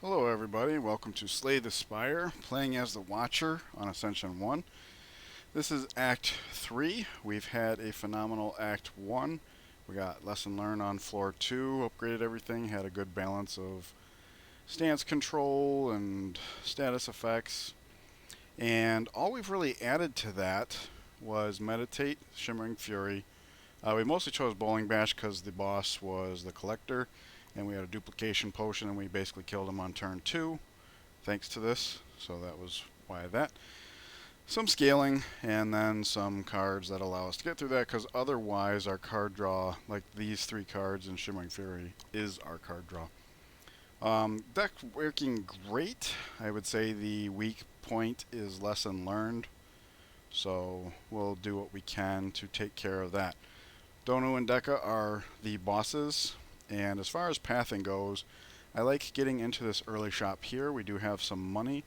Hello everybody, welcome to Slay the Spire, playing as the Watcher on Ascension 1. This is Act 3. We've had a phenomenal Act 1. We got Lesson Learned on Floor 2, upgraded everything, had a good balance of stance control and status effects. And all we've really added to that was Meditate, Shimmering Fury. We mostly chose Bowling Bash because the boss was the Collector, and we had a duplication potion, and we basically killed him on turn 2 thanks to this, so that was why that. Some scaling, and then some cards that allow us to get through that, because otherwise our card draw, like these 3 cards in Shimmering Fury, is our card draw. Deck working great. I would say the weak point is Lesson Learned, so we'll do what we can to take care of that. Donu and Deka are the bosses. And as far as pathing goes, I like getting into this early shop here. We do have some money,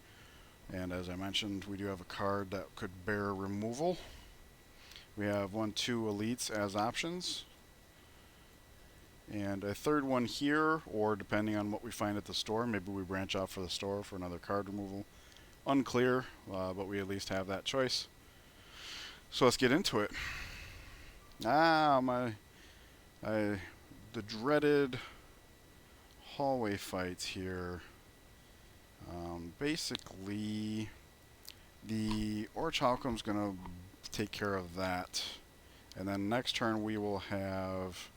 and as I mentioned, we do have a card that could bear removal. We have 1, 2 elites as options, and a third one here, or depending on what we find at the store, maybe we branch out for the store for another card removal. Unclear, but we at least have that choice. So let's get into it. The dreaded hallway fights here. Basically, the Orichalcum's going to take care of that. And then next turn we will have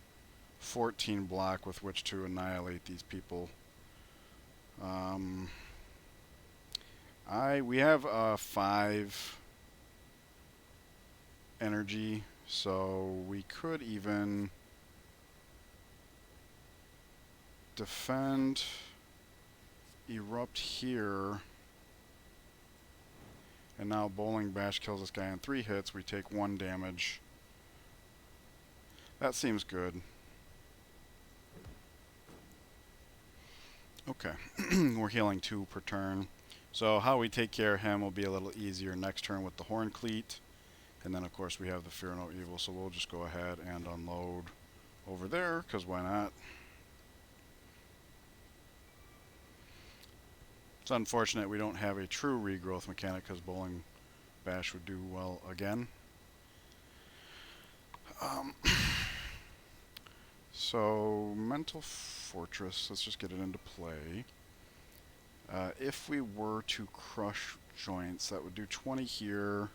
14 block with which to annihilate these people. We have 5 energy, so we could even defend, erupt here, and now Bowling Bash kills this guy in 3 hits. We take 1 damage. That seems good. Okay, we're healing 2 per turn. So how we take care of him will be a little easier next turn with the Horn Cleat. And then of course we have the Fear No Evil, so we'll just go ahead and unload over there, because why not? It's unfortunate we don't have a true regrowth mechanic, because Bowling Bash would do well again. So, Mental Fortress, let's just get it into play. If we were to crush joints, that would do 20 here,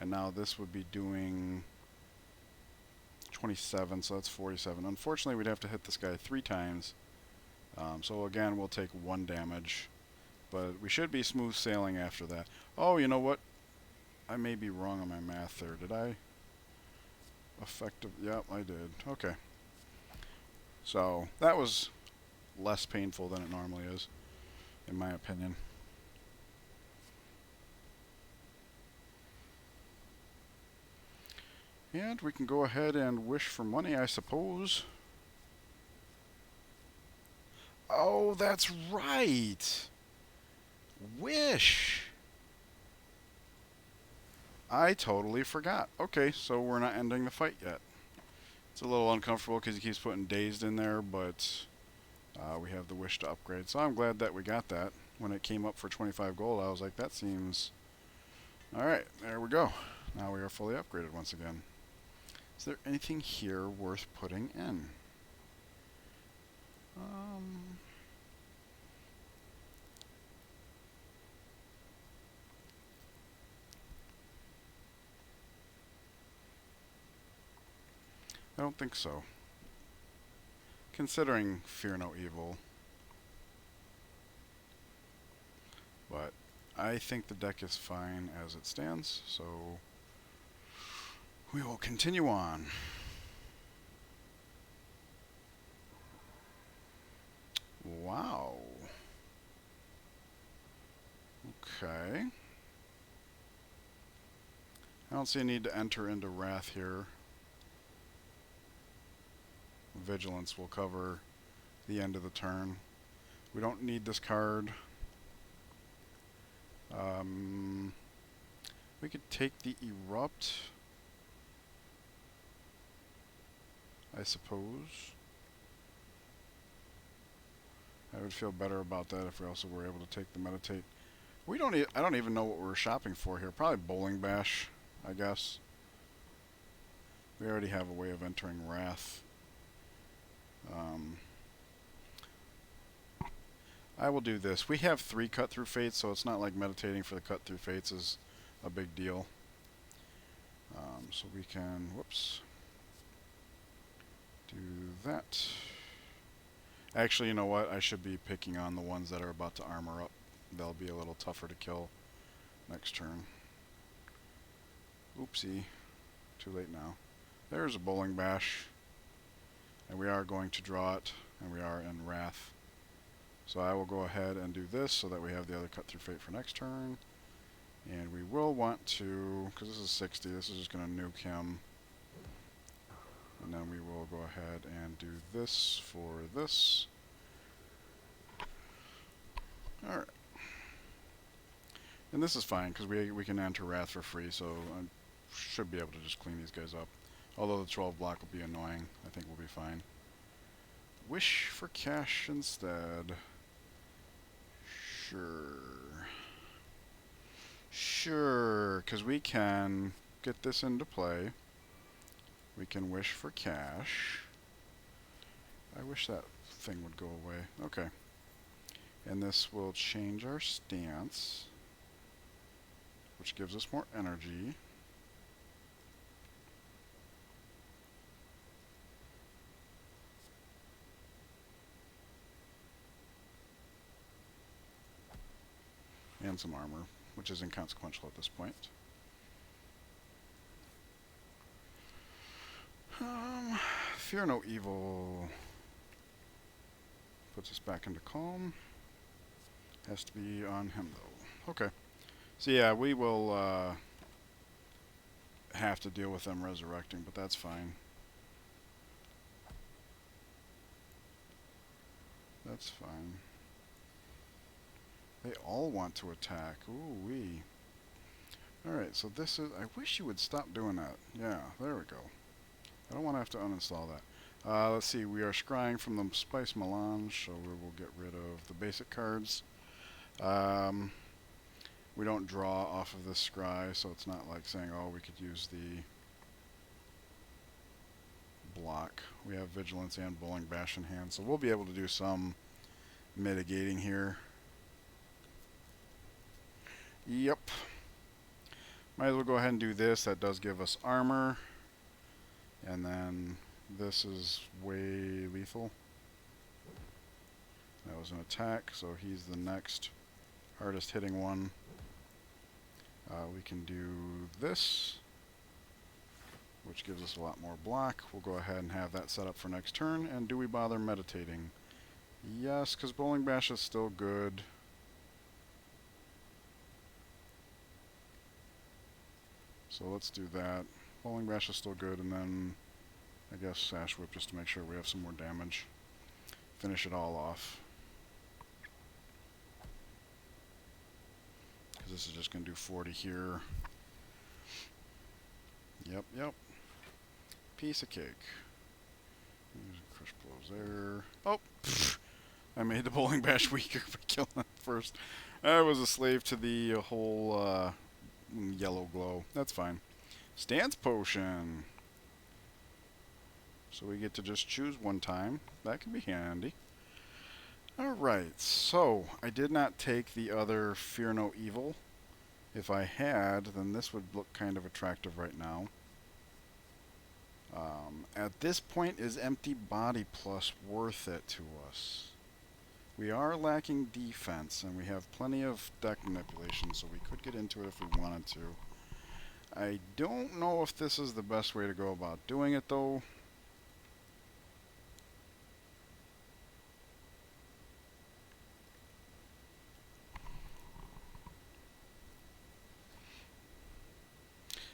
and now this would be doing 27, so that's 47. Unfortunately, we'd have to hit this guy 3 times. So again, we'll take 1 damage. But we should be smooth sailing after that. Oh, you know what? I may be wrong on my math there. Did I? Effective? Yep, I did. Okay. So, that was less painful than it normally is, in my opinion. And we can go ahead and wish for money, I suppose. Oh, that's right! Wish! I totally forgot. Okay, so we're not ending the fight yet. It's a little uncomfortable because he keeps putting dazed in there, but we have the wish to upgrade. So I'm glad that we got that. When it came up for 25 gold, I was like, that seems... Alright, there we go. Now we are fully upgraded once again. Is there anything here worth putting in? I don't think so. Considering Fear No Evil. But I think the deck is fine as it stands, so we will continue on. Wow. Okay. I don't see a need to enter into Wrath here. Vigilance will cover the end of the turn. We don't need this card. We could take the Erupt, I suppose. I would feel better about that if we also were able to take the meditate. We don't. I don't even know what we're shopping for here. Probably bowling bash, I guess. We already have a way of entering wrath. I will do this. We have 3 cut through fates, so it's not like meditating for the cut through fates is a big deal. So we can, whoops, do that. Actually, you know what? I should be picking on the ones that are about to armor up. They'll be a little tougher to kill next turn. Oopsie. Too late now. There's a bowling bash. And we are going to draw it, and we are in wrath. So I will go ahead and do this so that we have the other cut through fate for next turn. And we will want to, because this is 60, this is just going to nuke him. And then we will go ahead and do this for this. Alright. And this is fine, because we can enter wrath for free, so I should be able to just clean these guys up. Although the 12 block will be annoying, I think we'll be fine. Wish for cash instead. Sure, because we can get this into play. We can wish for cash. I wish that thing would go away. Okay. And this will change our stance, which gives us more energy. And some armor, which is inconsequential at this point. Fear no evil. Puts us back into calm. Has to be on him, though. Okay. So yeah, we will have to deal with them resurrecting, but that's fine. That's fine. They all want to attack. Ooh-wee. Alright, so this is... I wish you would stop doing that. Yeah, there we go. I don't want to have to uninstall that. Let's see, we are scrying from the Spice Melange, so we will get rid of the basic cards. We don't draw off of this scry, so it's not like saying, oh, we could use the block. We have Vigilance and Bowling Bash in hand, so we'll be able to do some mitigating here. Yep. Might as well go ahead and do this. That does give us armor. And then this is way lethal. That was an attack, so he's the next hardest hitting one. We can do this, which gives us a lot more block. We'll go ahead and have that set up for next turn. And do we bother meditating? Yes, because Bowling Bash is still good. So let's do that. Bowling Bash is still good, and then I guess Sash Whip just to make sure we have some more damage. Finish it all off. Because this is just going to do 40 here. Yep. Piece of cake. Crush blows there. Oh! Pfft. I made the Bowling Bash weaker by killing it first. I was a slave to the whole yellow glow. That's fine. Stance Potion. So we get to just choose one time. That can be handy. Alright, so I did not take the other Fear No Evil. If I had, then this would look kind of attractive right now. At this point, is Empty Body Plus worth it to us? We are lacking defense, and we have plenty of deck manipulation, so we could get into it if we wanted to. I don't know if this is the best way to go about doing it, though.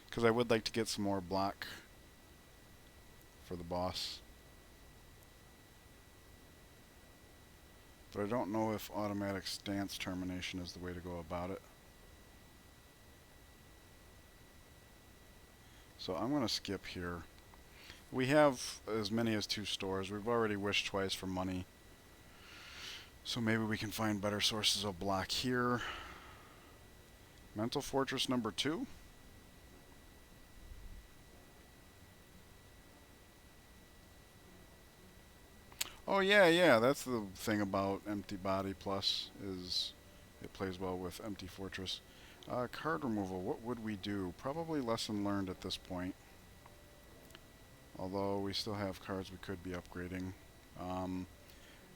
Because I would like to get some more block for the boss. But I don't know if automatic stance termination is the way to go about it. So I'm going to skip here. We have as many as 2 stores. We've already wished twice for money. So maybe we can find better sources of block here. Mental Fortress number 2. Oh yeah, that's the thing about Empty Body Plus, is it plays well with Empty Fortress. Card removal, what would we do? Probably lesson learned at this point. Although we still have cards we could be upgrading.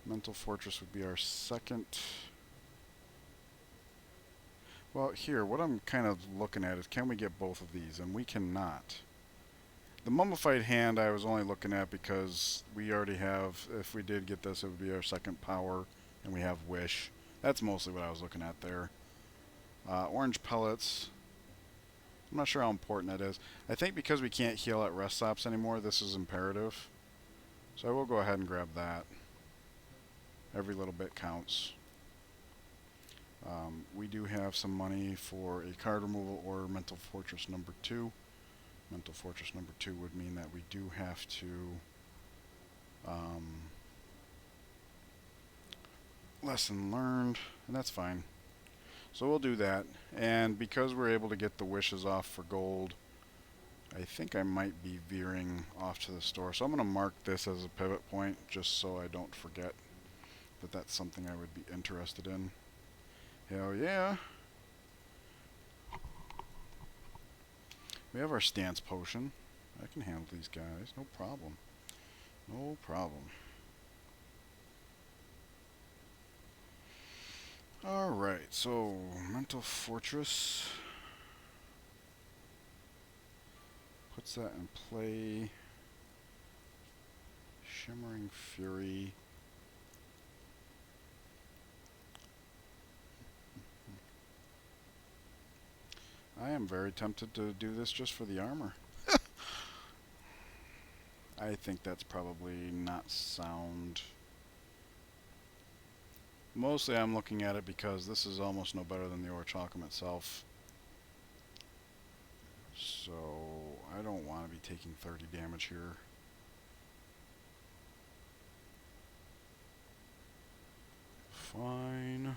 Mental Fortress would be our second. Well, here, what I'm kind of looking at is, can we get both of these? And we cannot. The Mummified Hand I was only looking at because we already have, if we did get this, it would be our second power, and we have Wish. That's mostly what I was looking at there. Orange Pellets. I'm not sure how important that is. I think because we can't heal at rest stops anymore, this is imperative. So I will go ahead and grab that. Every little bit counts. We do have some money for a card removal or Mental Fortress number 2. Mental Fortress number 2 would mean that we do have to lesson learned, and that's fine. So we'll do that, and because we're able to get the wishes off for gold, I think I might be veering off to the store. So I'm going to mark this as a pivot point just so I don't forget that that's something I would be interested in. Hell yeah. We have our stance potion. I can handle these guys, no problem. No problem. Alright, so Mental Fortress puts that in play. Shimmering Fury. I am very tempted to do this just for the armor. I think that's probably not sound. Mostly I'm looking at it because this is almost no better than the Orichalcum itself. So I don't want to be taking 30 damage here. Fine.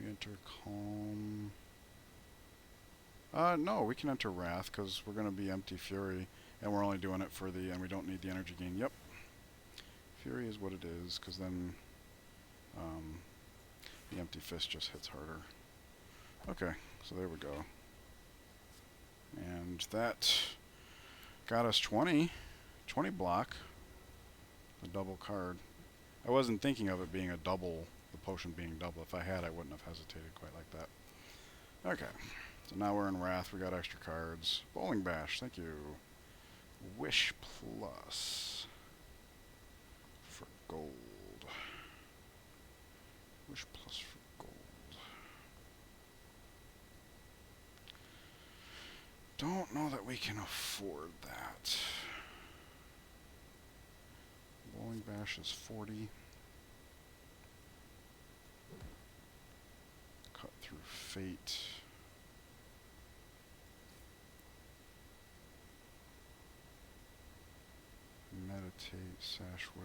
We enter Calm. No, we can enter Wrath because we're going to be Empty Fury, and we're only doing it for the, and we don't need the energy gain. Yep. Fury is what it is, because then the Empty Fist just hits harder. Okay, so there we go. And that got us 20 block, a double card. I wasn't thinking of it being a double, the potion being double. If I had, I wouldn't have hesitated quite like that. Okay, so now we're in Wrath. We got extra cards. Bowling Bash, thank you. Wish Plus for gold. Wish Plus for gold. Don't know that we can afford that. Bowling Bash is 40. Cut through Fate. Meditate, Sash Whip.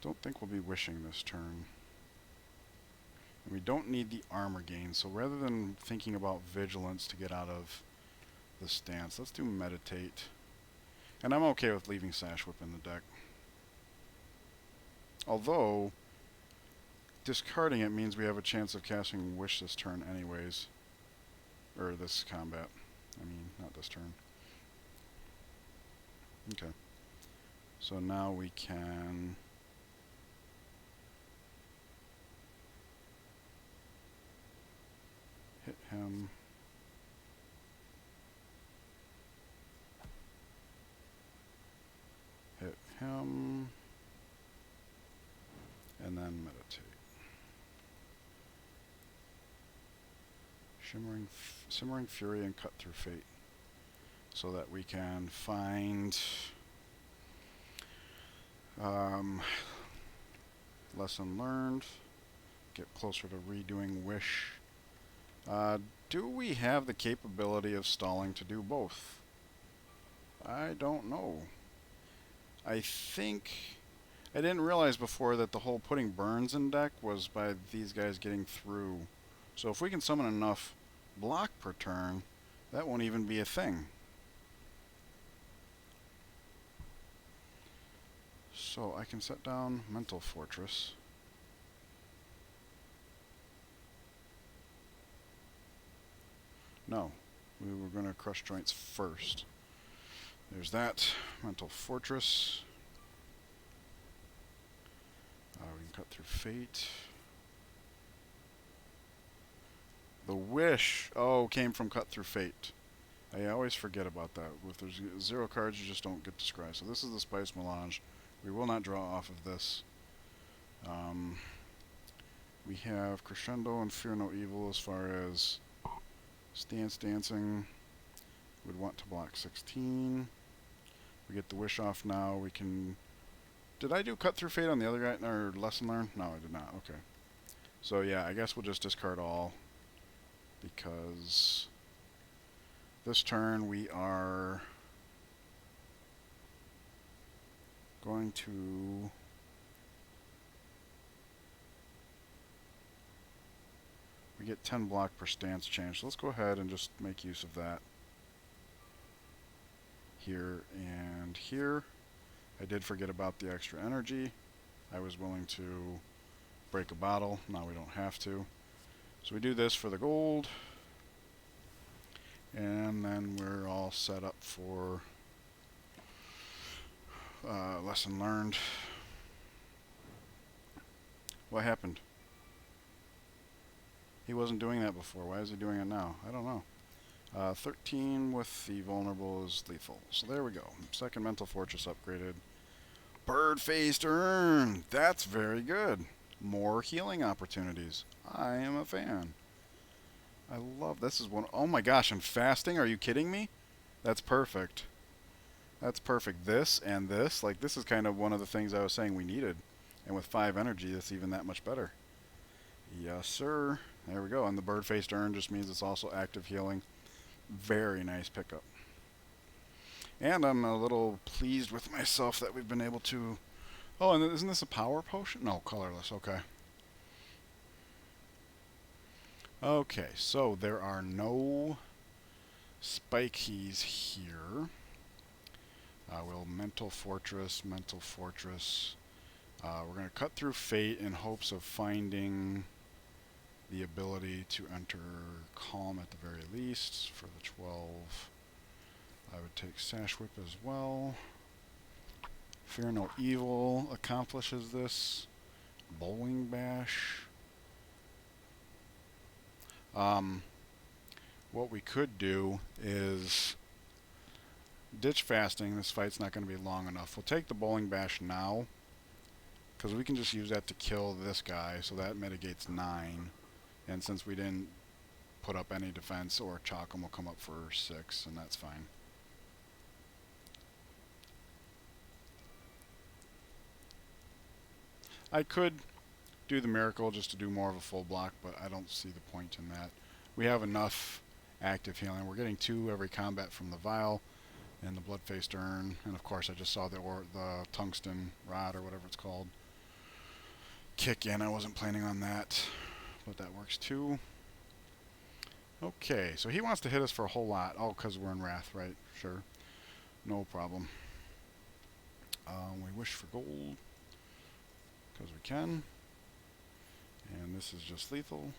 Don't think we'll be wishing this turn. And we don't need the armor gain, so rather than thinking about vigilance to get out of the stance, let's do meditate. And I'm okay with leaving Sash Whip in the deck. Although, discarding it means we have a chance of casting Wish this turn anyways. Or this combat. I mean, not this turn. Okay. So now we can hit him. Hit him. And then meditate. Simmering Fury and Cut Through Fate. So that we can find Lesson learned. Get closer to redoing Wish. Do we have the capability of stalling to do both? I don't know. I think... I didn't realize before that the whole putting burns in deck was by these guys getting through. So if we can summon enough block per turn, that won't even be a thing. So I can set down Mental Fortress. No, we were going to crush joints first. There's that. Mental Fortress. We can cut through Fate. The Wish, came from Cut Through Fate. I always forget about that. If there's 0 cards, you just don't get to scry. So this is the Spice Melange. We will not draw off of this. We have Crescendo and Fear No Evil as far as Stance Dancing. We'd want to block 16. We get the Wish off now. We can... Did I do Cut Through Fate on the other guy, or Lesson Learned? No, I did not. Okay. So yeah, I guess we'll just discard all, because this turn we are going to we get 10 block per stance change. So let's go ahead and just make use of that here and here. I did forget about the extra energy. I was willing to break a bottle. Now we don't have to. So we do this for the gold. And then we're all set up for Lesson Learned. What happened? He wasn't doing that before. Why is he doing it now? I don't know. 13 with the vulnerable is lethal. So there we go. Second Mental Fortress upgraded. Bird-faced Urn. That's very good. More healing opportunities. I am a fan. I love this. Is one. Oh my gosh, I'm fasting. Are you kidding me? That's perfect. That's perfect. This and this. Like, this is kind of one of the things I was saying we needed. And with 5 energy, it's even that much better. Yes, sir. There we go. And the bird-faced urn just means it's also active healing. Very nice pickup. And I'm a little pleased with myself that we've been able to... Oh, and isn't this a power potion? No, colorless. Okay. Okay, so there are no spike keys here. We'll Mental Fortress, Mental Fortress. We're going to cut through Fate in hopes of finding the ability to enter Calm at the very least for the 12. I would take Sash Whip as well. Fear No Evil accomplishes this. Bowling Bash. What we could do is ditch fasting. This fight's not going to be long enough. We'll take the Bowling Bash now, because we can just use that to kill this guy, so that mitigates 9. And since we didn't put up any defense, or Chalk him will come up for 6, and that's fine. I could do the Miracle just to do more of a full block, but I don't see the point in that. We have enough active healing. We're getting 2 every combat from the Vial and the Blood-Faced Urn, and of course I just saw the Tungsten Rod, or whatever it's called, kick in. I wasn't planning on that, but that works too. Okay, so he wants to hit us for a whole lot. Oh, because we're in Wrath, right? Sure. No problem. We wish for gold, because we can. And this is just lethal.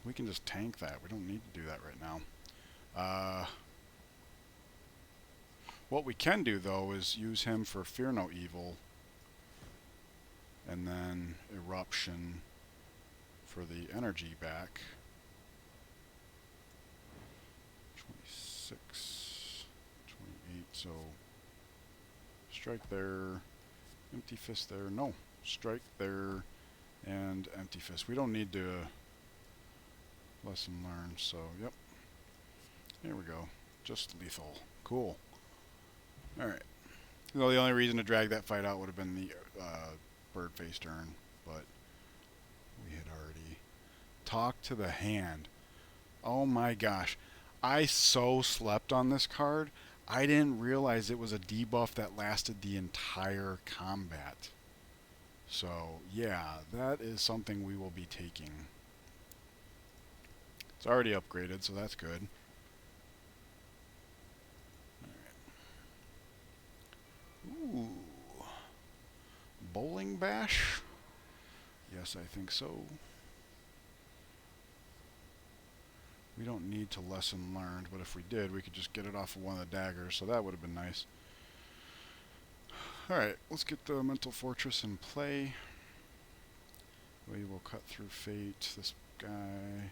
We can just tank that. We don't need to do that right now. What we can do, though, is use him for Fear No Evil, and then Eruption for the energy back. 26, 28, so strike there, Empty Fist there, no, strike there, and Empty Fist. We don't need to Lesson Learned, so yep. There we go. Just lethal. Cool. Alright. Well, the only reason to drag that fight out would have been the bird-faced urn, but we had already talked to the hand. Oh my gosh. I so slept on this card. I didn't realize it was a debuff that lasted the entire combat. So, yeah, that is something we will be taking. It's already upgraded, so that's good. Ooh. Bowling bash? Yes, I think so. We don't need to lesson learned, but if we did, we could just get it off of one of the daggers, so that would have been nice. Alright, let's get the Mental Fortress in play. We will cut through fate. This guy.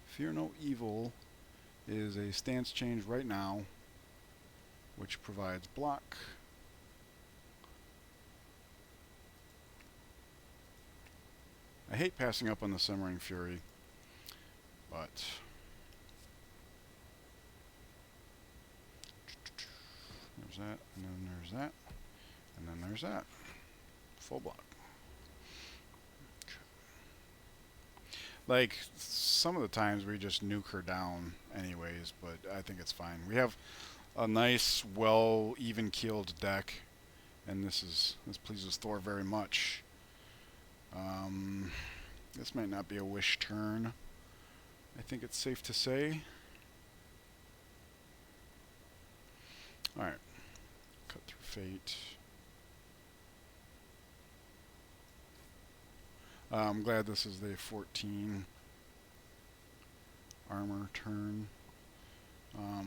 Fear No Evil is a stance change right now, which provides block. I hate passing up on the Simmering Fury, but there's that, and then there's that, and then there's that. Full block. Like, some of the times we just nuke her down anyways, but I think it's fine. We have a nice, well, even-keeled deck, and this pleases Thor very much. This might not be a wish turn. I think it's safe to say. Alright. Cut through fate. I'm glad this is the 14 armor turn.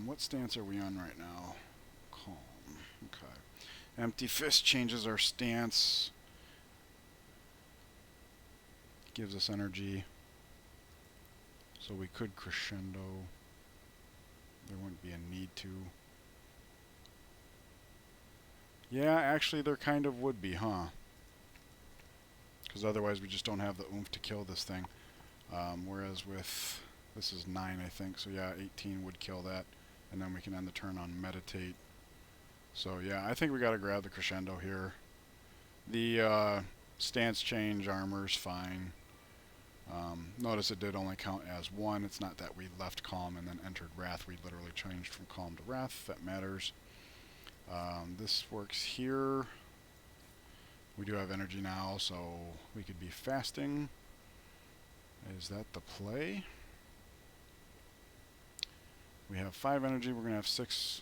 What stance are we on right now? Calm. Okay. Empty Fist changes our stance. Gives us energy. So we could crescendo. There wouldn't be a need to. Yeah, actually there kind of would be, huh? Because otherwise we just don't have the oomph to kill this thing. Whereas with, this is 9 I think, so yeah, 18 would kill that. And then we can end the turn on Meditate. So yeah, I think we gotta grab the crescendo here. The stance change armor's fine. Notice it did only count as 1. It's not that we left Calm and then entered Wrath. We literally changed from Calm to Wrath. That matters. This works here. We do have energy now, so we could be fasting. Is that the play? We have 5 energy. We're going to have 6,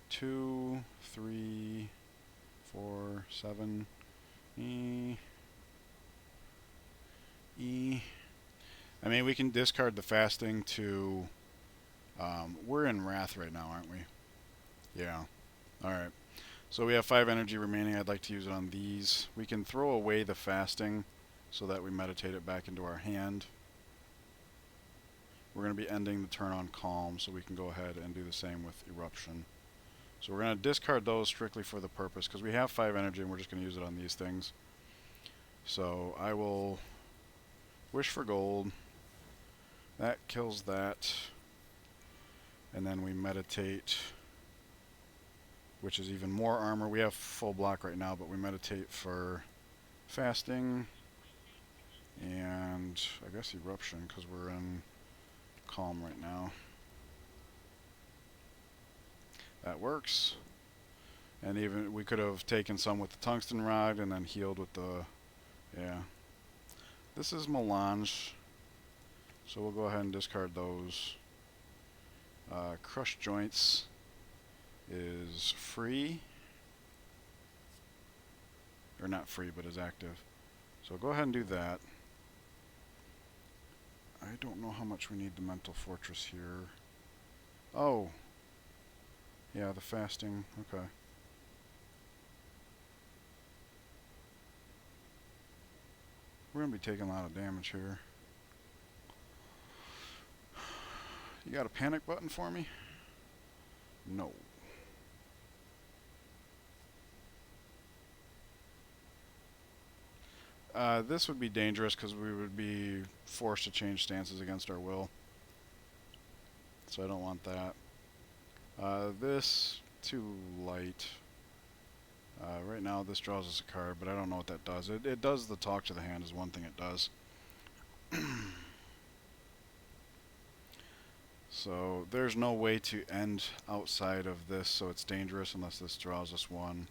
2, 3, 4, 7. I mean, we can discard the fasting to... we're in Wrath right now, aren't we? Yeah. Alright. So we have 5 energy remaining. I'd like to use it on these. We can throw away the fasting so that we meditate it back into our hand. We're going to be ending the turn on Calm, so we can go ahead and do the same with Eruption. So we're going to discard those strictly for the purpose, because we have 5 energy and we're just going to use it on these things. So I will wish for gold. That kills that. And then we meditate, which is even more armor. We have full block right now, but we meditate for fasting and I guess Eruption, because we're in Calm right now. That works. And even we could have taken some with the Tungsten Rod and then healed with the... yeah. This is Melange, so we'll go ahead and discard those. Crush Joints is free. Or not free, but is active. So go ahead and do that. I don't know how much we need the Mental Fortress here. Oh. Yeah, the fasting. Okay. We're going to be taking a lot of damage here. You got a panic button for me? No. This would be dangerous because we would be forced to change stances against our will. so I don't want that. This, too light. Right now this draws us a card, but I don't know what that does. It does the talk to the hand is one thing it does. So there's no way to end outside of this, so it's dangerous unless this draws us one.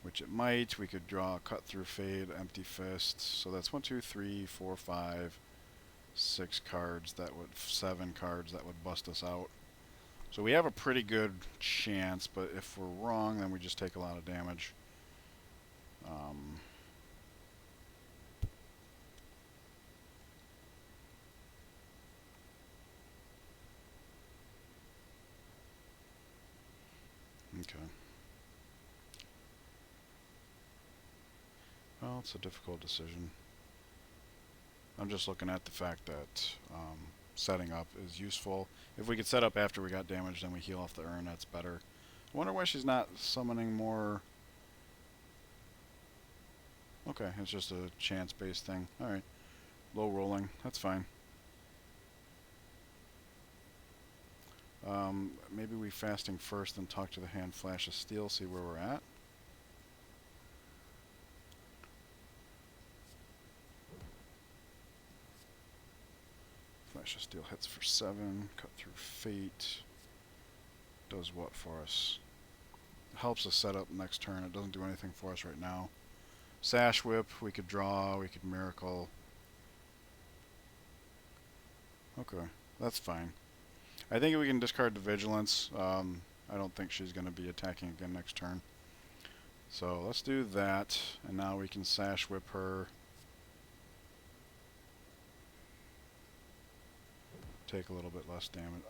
Which it might. We could draw Cut Through Fate, Empty Fist. So that's 1, 2, 3, 4, 5, 6 cards that would 7 cards that would bust us out. So we have a pretty good chance, but if we're wrong, then we just take a lot of damage. Okay. Well, it's a difficult decision. I'm just looking at the fact that setting up is useful. If we could set up after we got damaged, then we heal off the urn, that's better. I wonder why she's not summoning more. Okay, it's just a chance-based thing. Alright. Low rolling, that's fine. Maybe we fasting first, then talk to the hand, Flash of Steel, see where we're at. Flash of Steel hits for 7, Cut Through Fate. Does what for us? It helps us set up next turn. It doesn't do anything for us right now. Sash Whip, we could draw, we could Miracle. Okay, that's fine. I think we can discard the Vigilance. I don't think she's going to be attacking again next turn. So let's do that, and now we can Sash Whip her. Take a little bit less damage.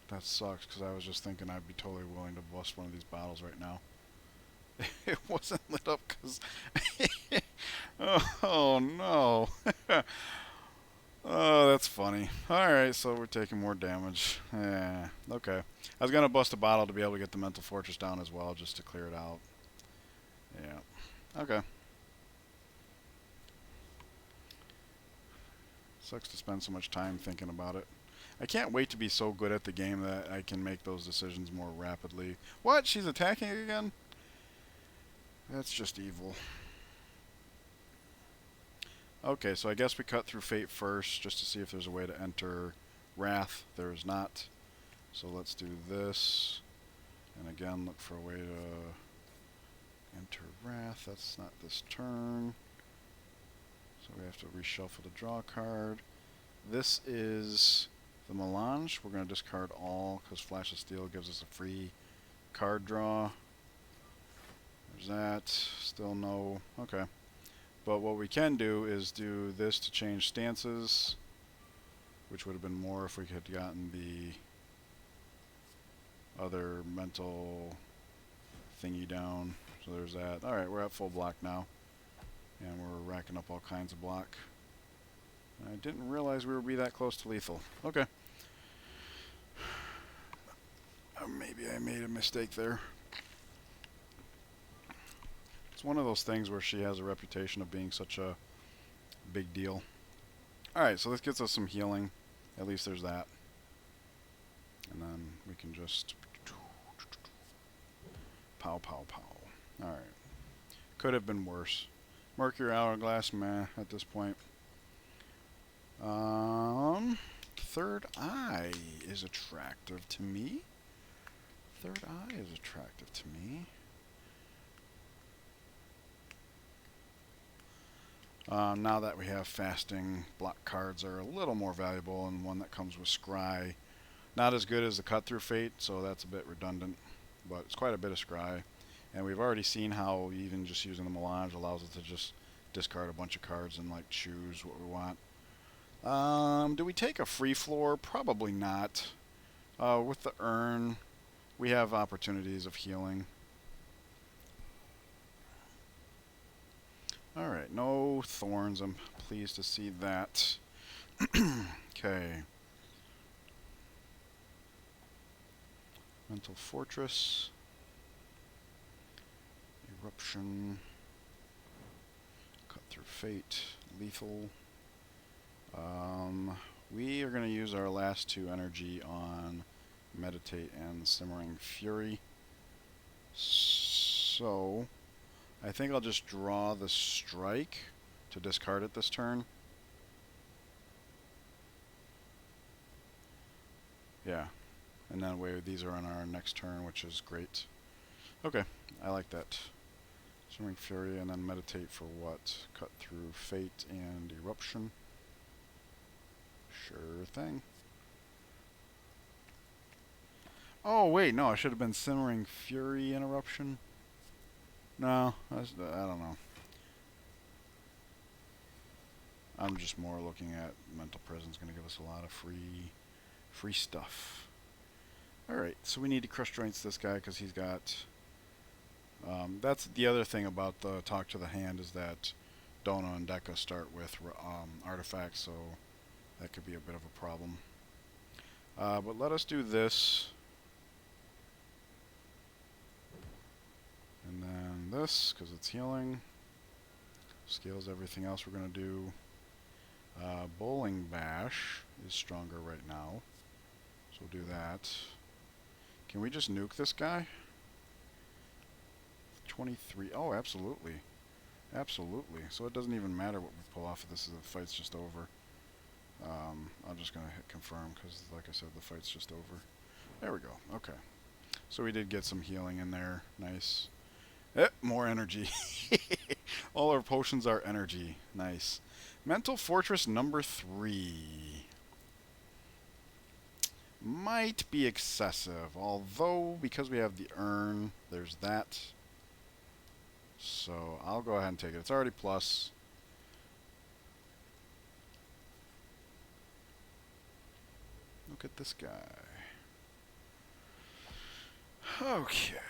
That sucks, because I was just thinking I'd be totally willing to bust one of these bottles right now. It wasn't lit up because... oh no. Oh, that's funny. Alright, so we're taking more damage. Yeah, okay. I was going to bust a bottle to be able to get the Mental Fortress down as well, just to clear it out. Yeah. Okay. Sucks to spend so much time thinking about it. I can't wait to be so good at the game that I can make those decisions more rapidly. What? She's attacking again? That's just evil. Okay, so I guess we Cut Through Fate first, just to see if there's a way to enter Wrath. There is not. So let's do this. And again, look for a way to enter Wrath. That's not this turn. So we have to reshuffle the draw card. This is the Melange. We're going to discard all, because Flash of Steel gives us a free card draw. There's that. Still no. Okay. But what we can do is do this to change stances, which would have been more if we had gotten the other mental thingy down. So there's that. Alright, we're at full block now. And we're racking up all kinds of block. I didn't realize we would be that close to lethal. Okay. Maybe I made a mistake there. It's one of those things where she has a reputation of being such a big deal. Alright, so this gets us some healing. At least there's that. And then we can just... pow, pow, pow. Alright. Could have been worse. Mercury Hourglass, meh, at this point. Third Eye is attractive to me. Third Eye is attractive to me. Now that we have fasting, block cards are a little more valuable, and one that comes with Scry. Not as good as the Cut Through Fate, so that's a bit redundant, but it's quite a bit of Scry. And we've already seen how even just using the Melange allows us to just discard a bunch of cards and like choose what we want. Do we take a free floor? Probably not. With the urn, we have opportunities of healing. Alright, no thorns. I'm pleased to see that. Okay. Mental Fortress. Eruption. Cut Fate, Lethal. We are going to use our last 2 energy on Meditate and Simmering Fury. So, I think I'll just draw the Strike to discard it this turn. Yeah, and then these are on our next turn, which is great. Okay, I like that. Simmering Fury and then Meditate for what? Cut through Fate and Eruption. Sure thing. Oh, wait, no, I should have been Simmering Fury and Eruption. No, I don't know. I'm just more looking at Mental Prison's going to give us a lot of free stuff. Alright, so we need to Crush Joints this guy because he's got... that's the other thing about the Talk to the Hand is that Dona and Deka start with artifacts, so that could be a bit of a problem. But let us do this. And then this, because it's healing. Scales everything else we're going to do. Bowling Bash is stronger right now. So we'll do that. Can we just nuke this guy? 23. Oh, absolutely. Absolutely. So it doesn't even matter what we pull off of this. The fight's just over. I'm just going to hit confirm because, like I said, the fight's just over. There we go. Okay. So we did get some healing in there. Nice. More energy. All our potions are energy. Nice. Mental Fortress number 3. Might be excessive, although because we have the urn, there's that. So I'll go ahead and take it. It's already plus. Look at this guy. Okay.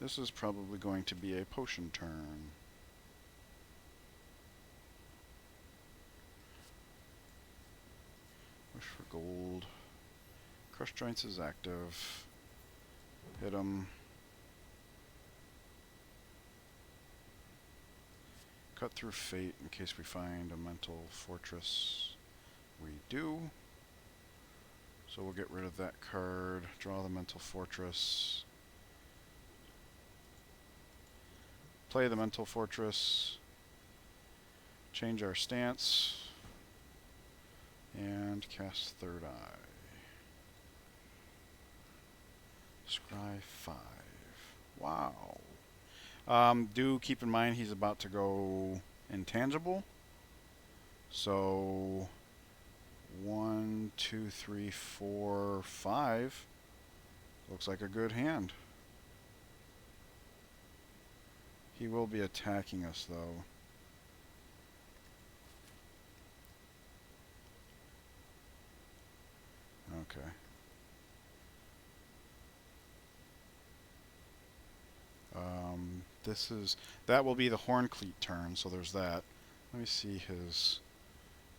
This is probably going to be a potion turn. Wish for gold. Crush Joints is active. Hit him. Cut through Fate in case we find a Mental Fortress. We do. So we'll get rid of that card. Draw the Mental Fortress. Play the Mental Fortress. Change our stance. And cast Third Eye. Scry 5. Wow. Do keep in mind he's about to go intangible. So 1, 2, 3, 4, 5. Looks like a good hand. He will be attacking us though. Okay. That will be the Horncleat turn, so there's that. Let me see his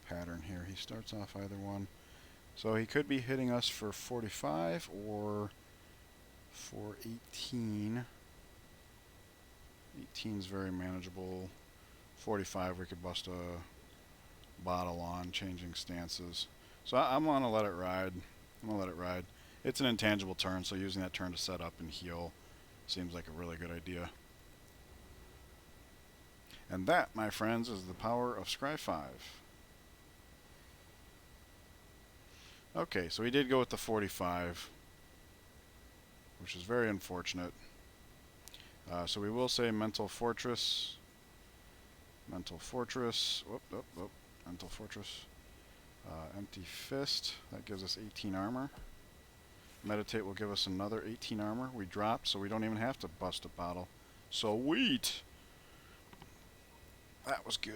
pattern here. He starts off either one. So he could be hitting us for 45 or for 18. 18 is very manageable. 45 we could bust a bottle on, changing stances. So I'm going to let it ride. It's an intangible turn, so using that turn to set up and heal seems like a really good idea. And that, my friends, is the power of Scry 5. Okay, so he did go with the 45, which is very unfortunate. So we will say Mental Fortress. Mental Fortress. Mental Fortress. Empty Fist. That gives us 18 armor. Meditate will give us another 18 armor. We dropped, so we don't even have to bust a bottle. Sweet! That was good.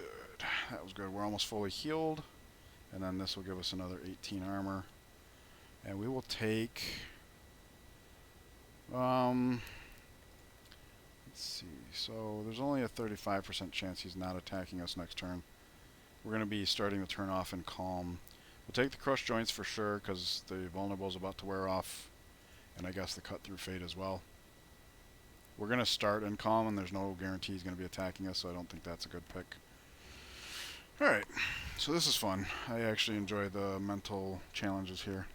That was good. We're almost fully healed. And then this will give us another 18 armor. And we will take... let's see. So there's only a 35% chance he's not attacking us next turn. We're going to be starting the turn off in Calm. We'll take the Crush Joints for sure, because the Vulnerable is about to wear off. And I guess the cut through fate as well. We're going to start in calm, and there's no guarantee he's going to be attacking us, so I don't think that's a good pick. Alright, so this is fun. I actually enjoy the mental challenges here.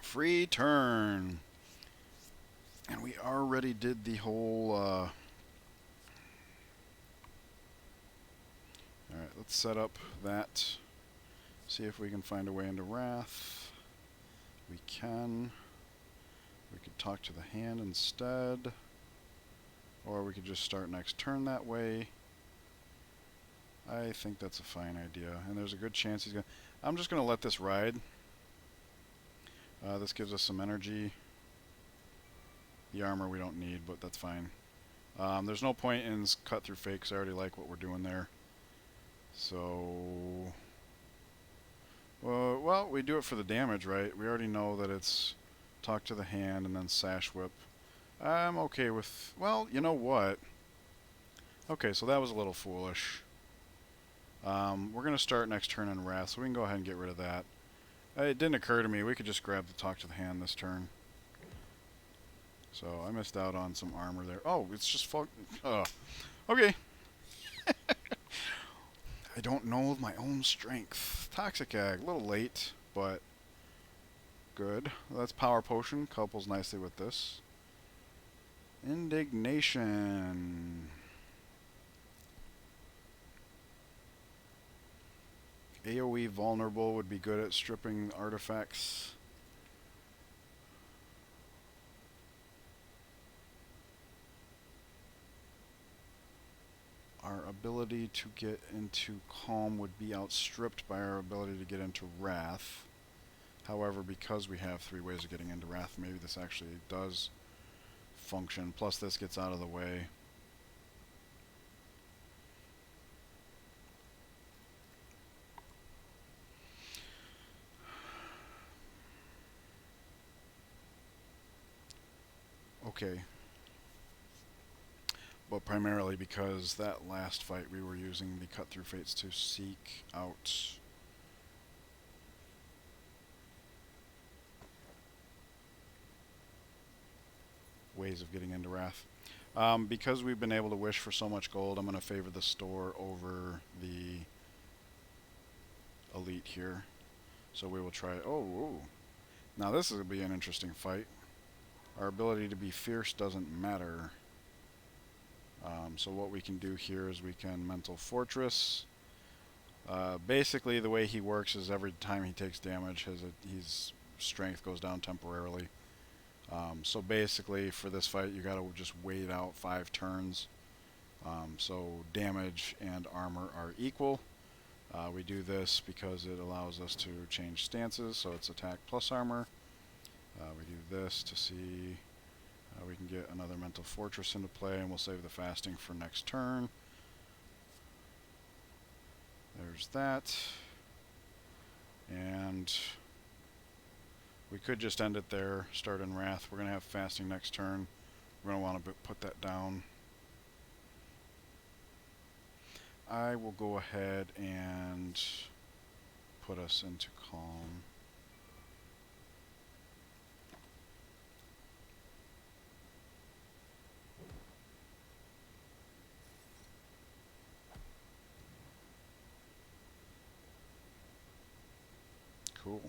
Free turn. And we already did the whole... Alright, let's set up that. See if we can find a way into Wrath. We can. We could talk to the hand instead. Or we could just start next turn that way. I think that's a fine idea. And there's a good chance he's going to... I'm just going to let this ride. This gives us some energy. The armor we don't need, but that's fine. There's no point in cut through fate because I already like what we're doing there. So... well, we do it for the damage, right? We already know that it's talk to the hand and then sash whip. I'm okay with... well, you know what? Okay, so that was a little foolish. We're going to start next turn in Wrath, so we can go ahead and get rid of that. It didn't occur to me, we could just grab the talk to the hand this turn. So I missed out on some armor there. Oh, it's just okay. I don't know my own strength. Toxic Egg, a little late, but good. That's Power Potion, couples nicely with this. Indignation. AoE vulnerable would be good at stripping artifacts. Our ability to get into Calm would be outstripped by our ability to get into Wrath. However, because we have 3 ways of getting into Wrath, maybe this actually does function. Plus this gets out of the way. Okay. But primarily because that last fight we were using the cut through fates to seek out ways of getting into Wrath. Because we've been able to wish for so much gold, I'm going to favor the store over the elite here. So we will try... oh. Now this is going to be an interesting fight. Our ability to be fierce doesn't matter. So what we can do here is we can Mental Fortress. Basically the way he works is every time he takes damage, his strength goes down temporarily. So basically for this fight you gotta just wait out 5 turns. So damage and armor are equal. We do this because it allows us to change stances, so it's attack plus armor. We do this to see we can get another Mental Fortress into play, and we'll save the fasting for next turn. There's that. And we could just end it there, start in Wrath. We're going to have fasting next turn. We're going to want to put that down. I will go ahead and put us into Calm. Cool.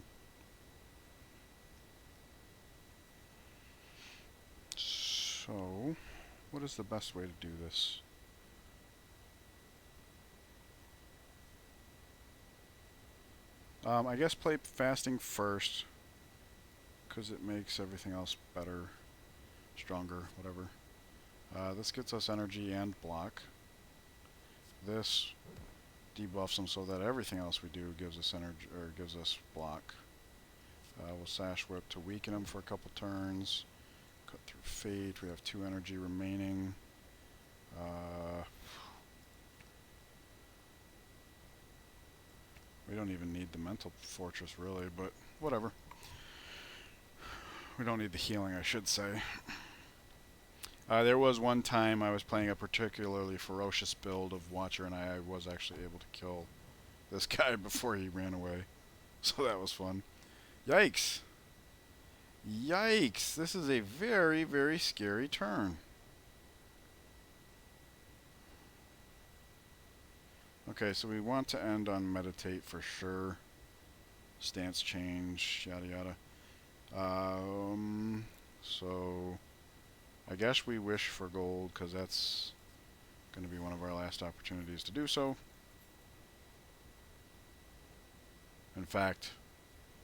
So, what is the best way to do this? I guess play fasting first, because it makes everything else better, stronger, whatever. This gets us energy and block. This debuffs them so that everything else we do gives us energy, or gives us block. We'll Sash Whip to weaken them for a couple turns. Cut through Fate. We have 2 energy remaining. We don't even need the Mental Fortress really, but whatever. We don't need the healing, I should say. There was one time I was playing a particularly ferocious build of Watcher, and I was actually able to kill this guy before he ran away. So that was fun. Yikes! Yikes! This is a very, very scary turn. Okay, so we want to end on meditate for sure. Stance change, yada yada. So I guess we wish for gold because that's going to be one of our last opportunities to do so. In fact,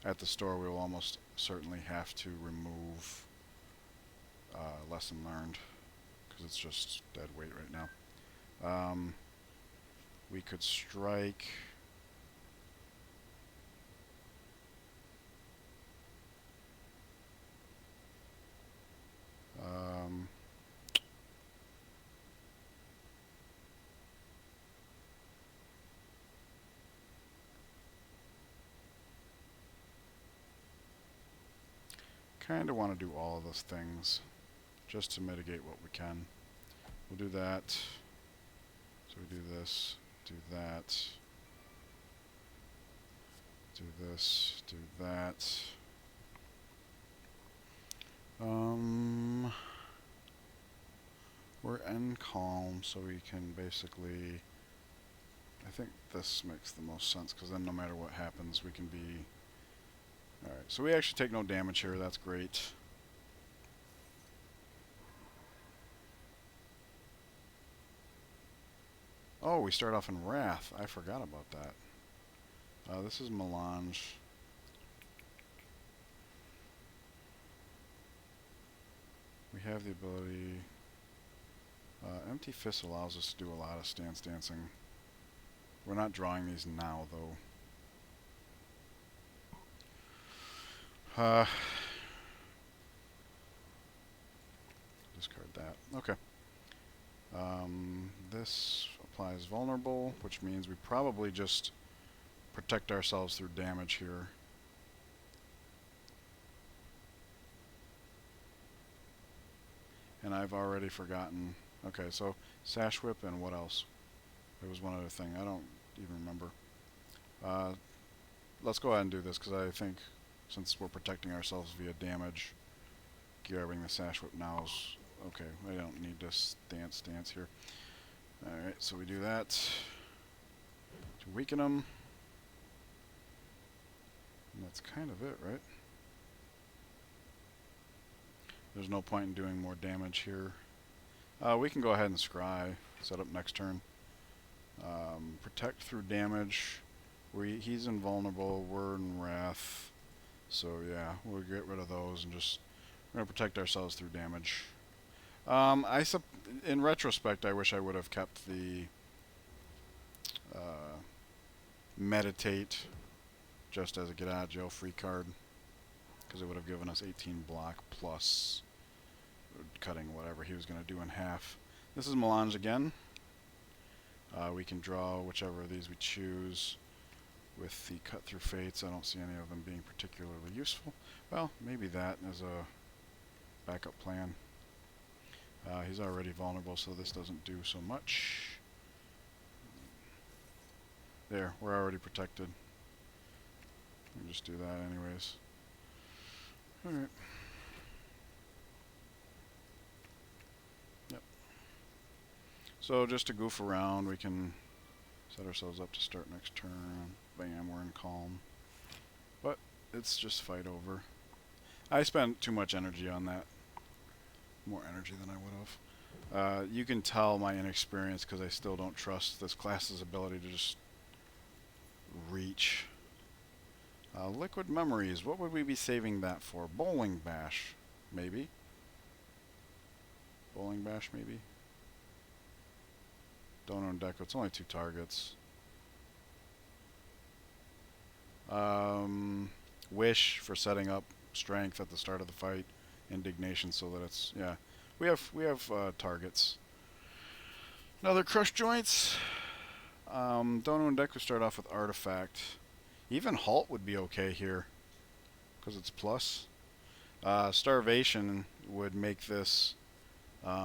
at the store we will almost certainly have to remove lesson learned because it's just dead weight right now. We could strike. Kind of want to do all of those things just to mitigate what we can. We'll do that. So we do this, do that, do this, do that. We're in calm, so we can basically, I think this makes the most sense, because then no matter what happens, we can be, alright, so we actually take no damage here, that's great. Oh, we start off in Wrath, I forgot about that. This is Melange. We have the ability, Empty Fist allows us to do a lot of stance dancing. We're not drawing these now, though. Discard that. Okay. This applies vulnerable, which means we probably just protect ourselves through damage here. And I've already forgotten. Okay, so Sash Whip and what else? There was one other thing. I don't even remember. Let's go ahead and do this, because I think since we're protecting ourselves via damage, grabbing the Sash Whip now is okay. I don't need to stance here. Alright, so we do that to weaken them. And that's kind of it, right? There's no point in doing more damage here. We can go ahead and scry, set up next turn. Protect through damage. He's invulnerable, we're in Wrath. So yeah, we'll get rid of those and just, we're going to protect ourselves through damage. In retrospect, I wish I would have kept the Meditate just as a get out of jail free card, because it would have given us 18 block plus cutting whatever he was going to do in half. This is Melange again. We can draw whichever of these we choose. With the cut through fates, I don't see any of them being particularly useful. Well, maybe that as a backup plan. He's already vulnerable, so this doesn't do so much. There, we're already protected. We can just do that anyways. Alright. Yep. So just to goof around, we can set ourselves up to start next turn. Bam, we're in calm. But it's just fight over. I spent too much energy on that. More energy than I would have. You can tell my inexperience because I still don't trust this class's ability to just reach. Liquid Memories, what would we be saving that for? Bowling Bash, maybe? Bowling Bash, maybe? Don't own Deco, it's only 2 targets. Wish for setting up strength at the start of the fight. Indignation so that it's, yeah. We have targets. Another Crush Joints. Dono and Deku start off with Artifact. Even Halt would be okay here, because it's plus. Starvation would make this 8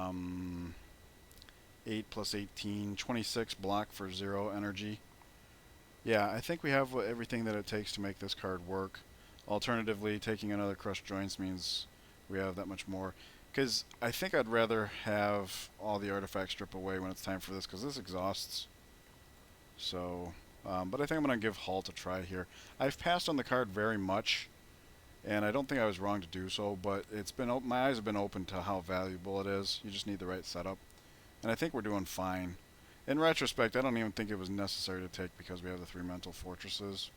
plus 18, 26 block for 0 energy. Yeah, I think we have everything that it takes to make this card work. Alternatively, taking another crushed joints means we have that much more. Because I think I'd rather have all the artifacts strip away when it's time for this, because this exhausts. So, but I think I'm going to give Halt a try here. I've passed on the card very much, and I don't think I was wrong to do so, but it's been my eyes have been open to how valuable it is. You just need the right setup. And I think we're doing fine. In retrospect, I don't even think it was necessary to take because we have the 3 mental fortresses.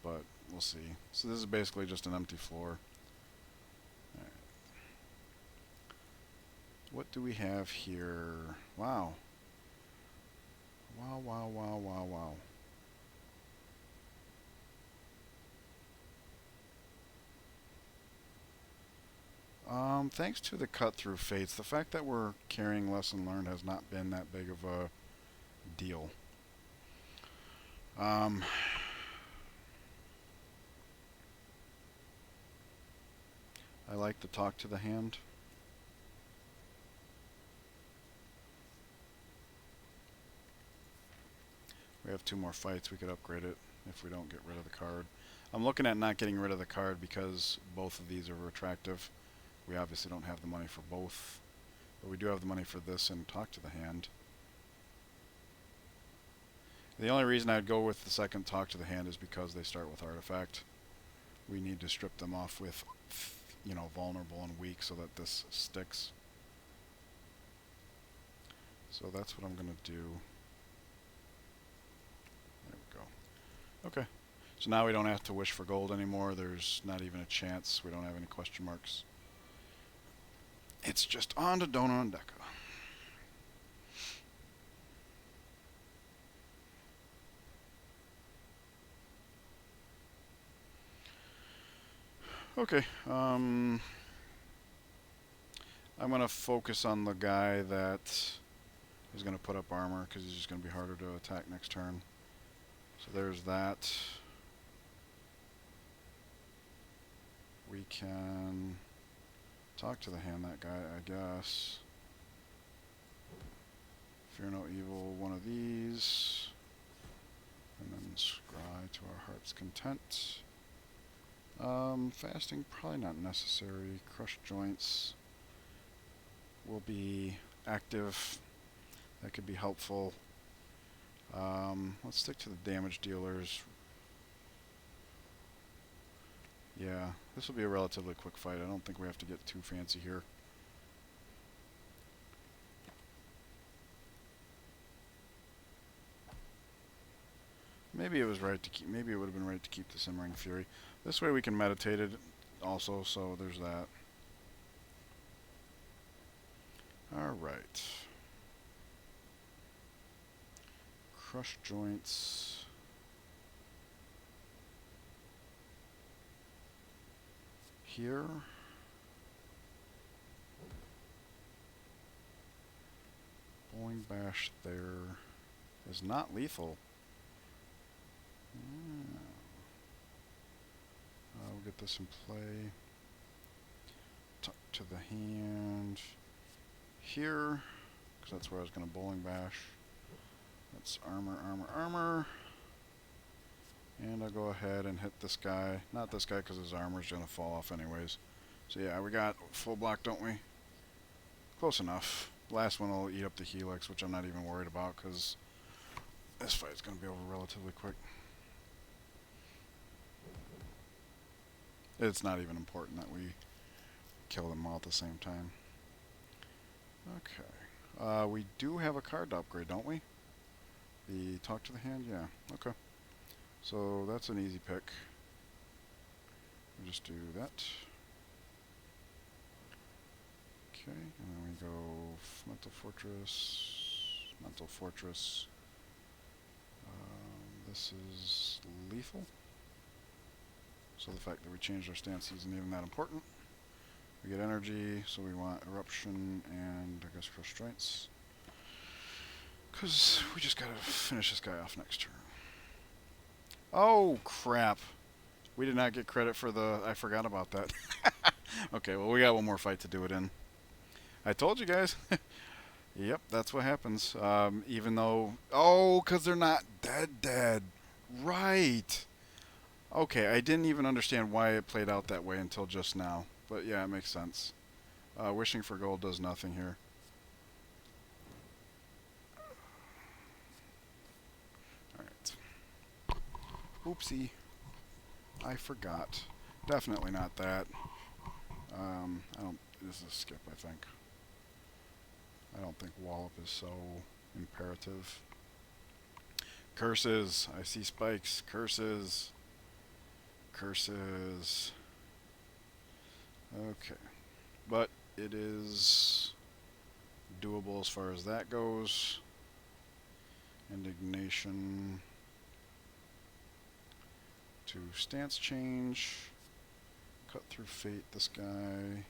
But we'll see. So this is basically just an empty floor. Alright. What do we have here? Wow. Wow, wow, wow, wow, wow. Thanks to the cut-through fates, the fact that we're carrying Lesson Learned has not been that big of a deal. I like the talk to the hand. We have 2 more fights. We could upgrade it if we don't get rid of the card. I'm looking at not getting rid of the card because both of these are retractive. We obviously don't have the money for both, but we do have the money for this and talk to the hand. The only reason I'd go with the second talk to the hand is because they start with artifact. We need to strip them off with, you know, vulnerable and weak so that this sticks. So that's what I'm going to do. There we go. Okay. So now we don't have to wish for gold anymore. There's not even a chance. We don't have any question marks. It's just on to Dona and Deca. Okay, I'm going to focus on the guy that is going to put up armor because he's just going to be harder to attack next turn. So there's that. We can talk to the hand, that guy, I guess. Fear no evil, one of these. And then scry to our heart's content. Fasting, probably not necessary. Crushed joints will be active. That could be helpful. Let's stick to the damage dealers. Yeah, this will be a relatively quick fight. I don't think we have to get too fancy here. Maybe it was right to keep. Maybe it would have been right to keep the Simmering Fury. This way we can meditate it also. So there's that. All right. Crush joints. Here. Bowling bash there is not lethal. We'll get this in play. Tuck to the hand here, because that's where I was going to bowling bash. That's armor, armor, armor. And I'll go ahead and hit this guy. Not this guy, because his armor's going to fall off anyways. So yeah, we got full block, don't we? Close enough. Last one will eat up the Helix, which I'm not even worried about, because this fight's going to be over relatively quick. It's not even important that we kill them all at the same time. Okay. We do have a card to upgrade, don't we? The talk to the hand? Yeah. Okay. So that's an easy pick. We'll just do that. Okay. And then we go Mental Fortress. Mental Fortress. This is lethal. So the fact that we changed our stance isn't even that important. We get energy, so we want Eruption and I guess Crush Joints. Because we just gotta finish this guy off next turn. Oh, crap. We did not get credit for the... I forgot about that. Okay, well, we got one more fight to do it in. I told you guys. Yep, that's what happens. Even though... Oh, because they're not dead. Right. Okay, I didn't even understand why it played out that way until just now. But yeah, it makes sense. Wishing for gold does nothing here. Alright. Oopsie. I forgot. Definitely not that. I don't... This is a skip, I think. I don't think Wallop is so imperative. Curses! I see spikes. Curses! Curses. Okay. But it is doable as far as that goes. Indignation to stance change. Cut through fate this guy.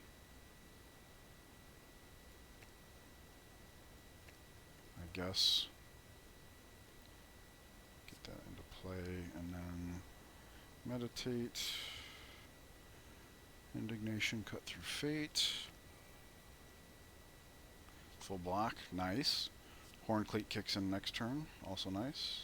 I guess. Get that into play and then meditate. Indignation, cut through fate. Full block, nice. Horn Cleat kicks in next turn, also nice.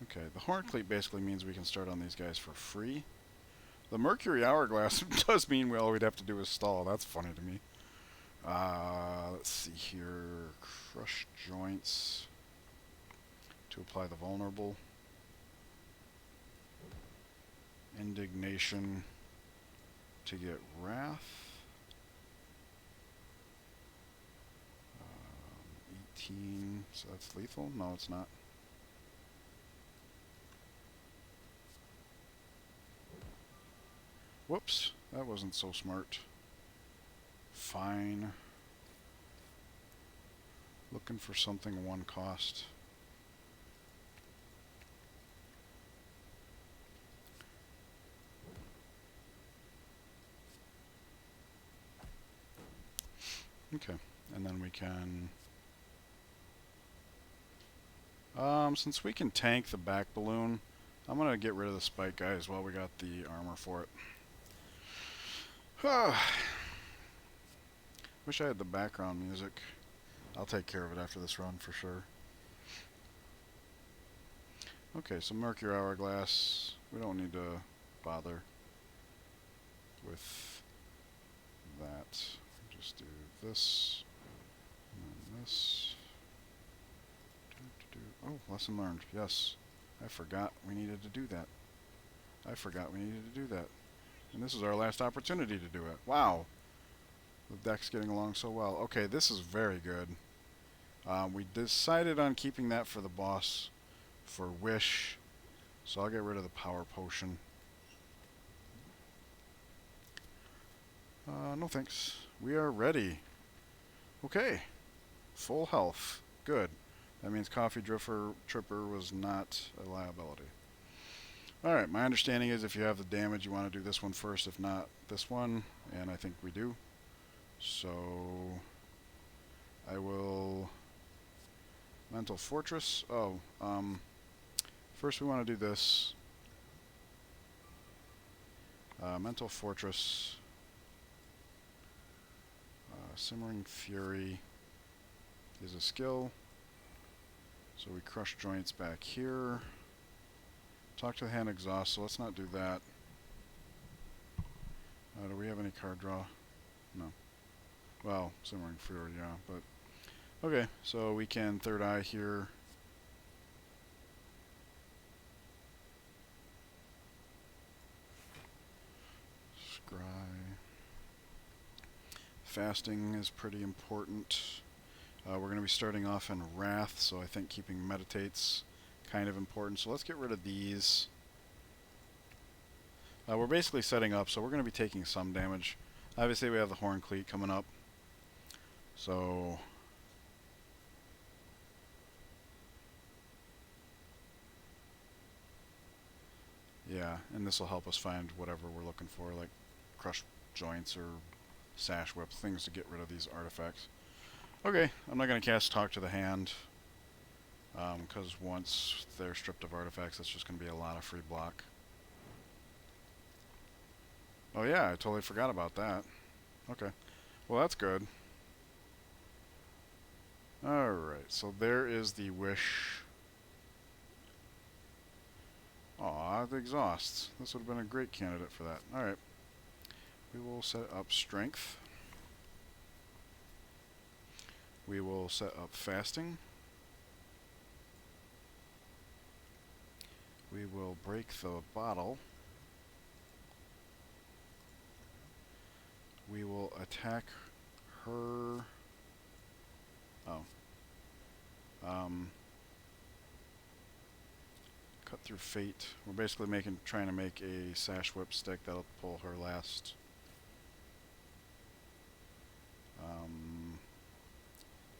Okay, the Horn Cleat basically means we can start on these guys for free. The Mercury Hourglass does mean all we'd have to do is stall. That's funny to me. Let's see here. Crush Joints to apply the vulnerable. Indignation to get Wrath. 18, so that's lethal? No, it's not. Whoops, that wasn't so smart. Fine. Looking for something one cost. Okay, and then we can... since we can tank the back balloon, I'm going to get rid of the spike guy as well. We got the armor for it. Wish I had the background music. I'll take care of it after this run for sure. Okay, so Mercury Hourglass. We don't need to bother with that. Just do this and then this. Oh, lesson learned. Yes. I forgot we needed to do that. I forgot we needed to do that. And this is our last opportunity to do it. Wow. The deck's getting along so well. Okay, this is very good. We decided on keeping that for the boss for Wish. So I'll get rid of the Power Potion. No thanks. We are ready. Okay. Full health. Good. That means Coffee Tripper was not a liability. Alright, my understanding is if you have the damage, you want to do this one first, if not this one, and I think we do. So, I will... Mental Fortress. Oh, first we want to do this. Mental Fortress. Simmering Fury is a skill. So we crush joints back here. Talk to the hand exhaust, so let's not do that. Do we have any card draw? No. Well, Simmering Fury, yeah, but... Okay, so we can Third Eye here. Scry. Fasting is pretty important. We're going to be starting off in Wrath, so I think keeping Meditate's kind of important. So let's get rid of these. We're basically setting up, so we're going to be taking some damage. Obviously we have the Horn Cleat coming up. So... yeah, and this will help us find whatever we're looking for, like Crush Joints or Sash Whip, things to get rid of these artifacts. Okay, I'm not going to cast Talk to the Hand, because once they're stripped of artifacts, that's just going to be a lot of free block. Oh yeah, I totally forgot about that. Okay, well that's good. Alright, so there is the wish. Aw, the exhausts. This would have been a great candidate for that. Alright. We will set up strength. We will set up fasting. We will break the bottle. We will attack her. Oh. Cut through fate. We're basically trying to make a sash whip stick that'll pull her last.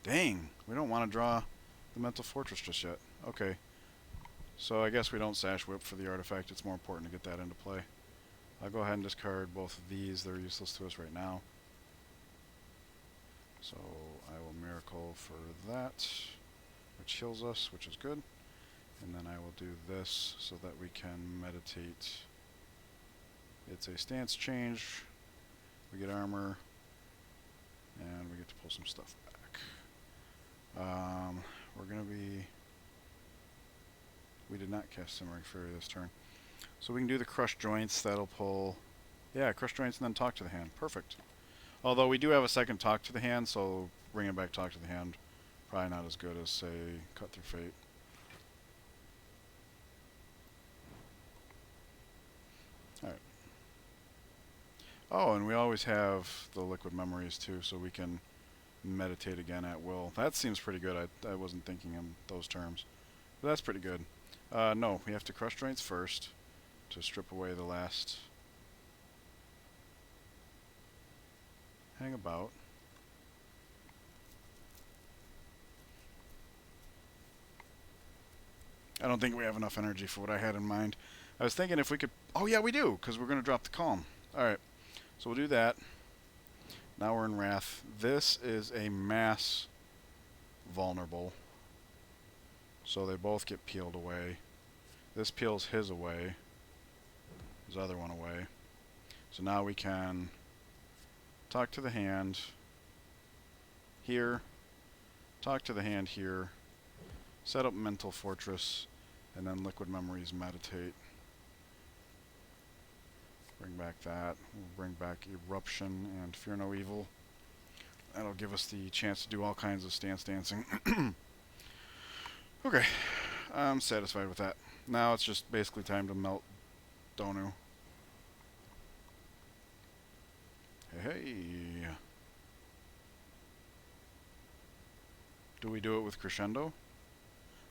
Dang, we don't want to draw the mental fortress just yet. Okay. So I guess we don't sash whip for the artifact. It's more important to get that into play. I'll go ahead and discard both of these. They're useless to us right now. So I will miracle for that, which heals us, which is good. And then I will do this so that we can meditate. It's a stance change. We get armor, and we get to pull some stuff back. We're going to be... We did not cast Simmering Fury this turn. So we can do the Crush Joints. That'll pull... Yeah, Crush Joints and then Talk to the Hand. Perfect. Although we do have a second Talk to the Hand, so bringing back Talk to the Hand probably not as good as, say, Cut Through Fate. Alright. Oh, and we always have the Liquid Memories, too, so we can meditate again at will. That seems pretty good. I wasn't thinking in those terms. But that's pretty good. No, we have to Crush Joints first to strip away the last... Hang about. I don't think we have enough energy for what I had in mind. I was thinking if we could... Oh, yeah, we do, because we're going to drop the Calm. Alright, so we'll do that. Now we're in Wrath. This is a mass vulnerable. So they both get peeled away. This peels his away. His other one away. So now we can talk to the hand here. Talk to the hand here. Set up Mental Fortress. And then Liquid Memories meditate. Bring back that. We'll bring back Eruption and Fear No Evil. That'll give us the chance to do all kinds of stance dancing. Okay. I'm satisfied with that. Now it's just basically time to melt Donu. Hey. Do we do it with Crescendo?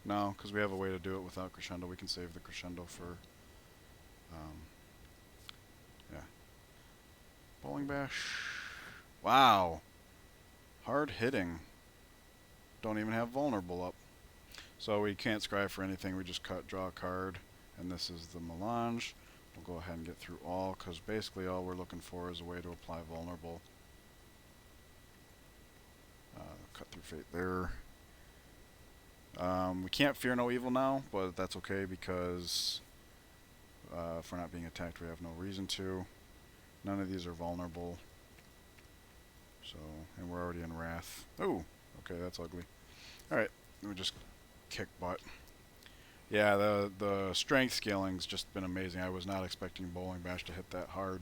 No, because we have a way to do it without Crescendo. We can save the Crescendo for... yeah. Bowling Bash. Wow. Hard hitting. Don't even have Vulnerable up. So we can't scry for anything. We just draw a card. And this is the Melange. We'll go ahead and get through all, because basically all we're looking for is a way to apply Vulnerable. Cut Through Fate there. We can't Fear No Evil now, but that's okay because if we're not being attacked, we have no reason to. None of these are vulnerable. So, and we're already in Wrath. Oh, okay, that's ugly. Alright, let me just kick butt. Yeah, the strength scaling's just been amazing. I was not expecting Bowling Bash to hit that hard.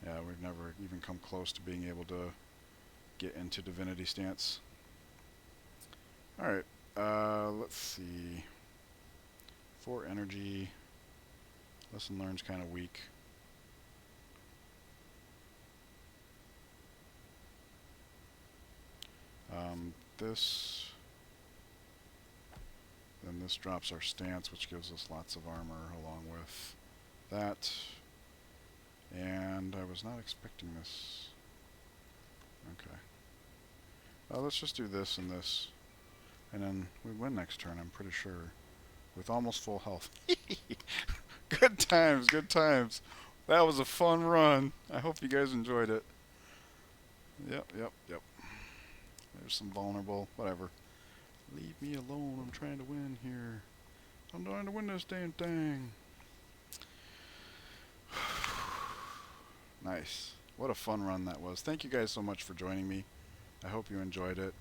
Yeah, we've never even come close to being able to get into Divinity stance. Alright, let's see. 4 energy. Lesson Learned's kind of weak. This... Then this drops our stance, which gives us lots of armor along with that. And I was not expecting this. Okay. Let's just do this and this. And then we win next turn, I'm pretty sure. With almost full health. Good times, good times. That was a fun run. I hope you guys enjoyed it. Yep. There's some vulnerable, whatever. Leave me alone, I'm trying to win here. I'm trying to win this damn thing. Nice. What a fun run that was. Thank you guys so much for joining me. I hope you enjoyed it.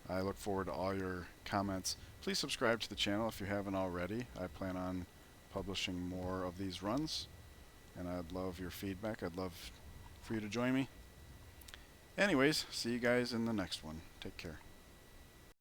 I look forward to all your comments. Please subscribe to the channel if you haven't already. I plan on publishing more of these runs, and I'd love your feedback. I'd love for you to join me. Anyways, see you guys in the next one. Take care.